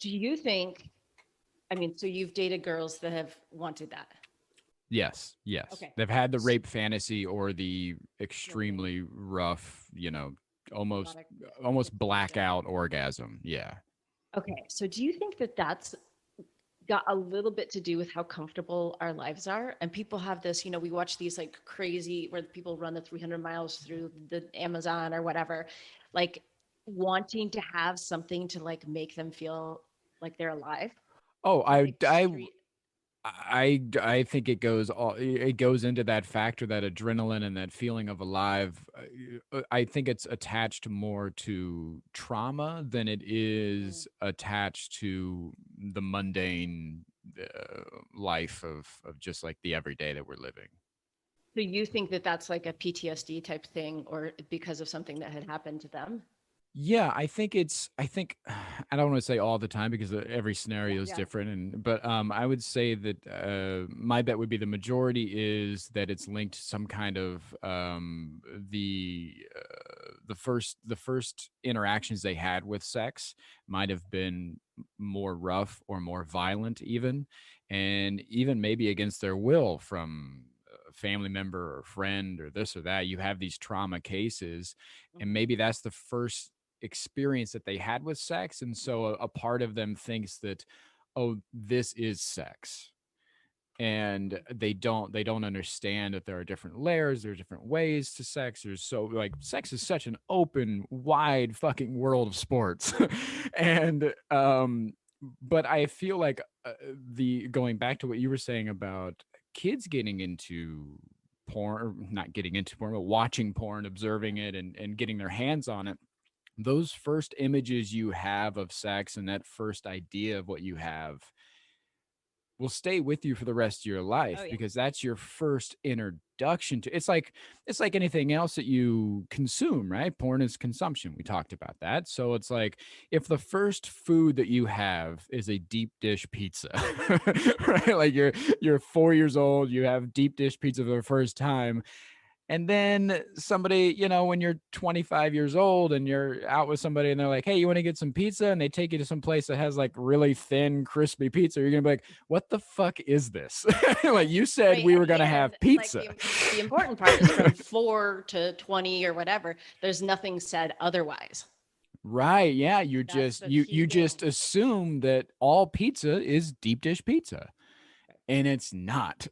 Do you think, I mean, so you've dated girls that have wanted that? Yes, yes. Okay. They've had the S- rape fantasy or the Right. extremely rough, almost Erotic, almost explosion. blackout orgasm. Yeah. Okay. So do you think that that's got a little bit to do with how comfortable our lives are? And people have this, we watch these like crazy where people run the 300 miles through the Amazon or whatever, like wanting to have something to like make them feel like they're alive. Oh, Do you I think I street? I think it goes into that factor, that adrenaline and that feeling of alive. I think it's attached more to trauma than it Mm. is attached to the mundane life of just like the everyday that we're living. So you think that that's like a PTSD type thing or because of something that had happened to them? Yeah, I think I don't want to say all the time because every Yeah, scenario is yeah. different, but I would say that my bet would be the majority is that it's linked to some kind of the first interactions they had with sex might have been more rough or more violent even, and even maybe against their will from a family member or friend or this or that. You have these trauma cases, and Mhm. maybe that's the first experience that they had with sex, and so a part of them thinks that, oh, this is sex, and they don't understand that there are different layers, there are different ways to sex. There's so like sex is such an open wide fucking world of sports. And but I feel like the going back to what you were saying about kids getting into porn, or not getting into porn, but watching porn, observing it, and getting their hands on it, those first images you have of sex and that first idea of what you have will stay with you for the rest of your Oh life, yeah. because that's your first introduction to it's like anything else that you consume, right? Porn is consumption. We talked about that. So it's like if the first food that you have is a deep dish pizza, right? Like you're 4 years old, you have deep dish pizza for the first time, and then somebody, when you're 25 years old and you're out with somebody and they're like, hey, you want to get some pizza? And they take you to some place that has like really thin, crispy pizza. You're going to be like, what the fuck is this? Like, you said Right. we were going to And have like pizza. the important part is from 4 to 20 or whatever, there's nothing said otherwise. Right. Yeah. You That's just, the you, key you thing. just assume that all pizza is deep dish pizza, and it's not.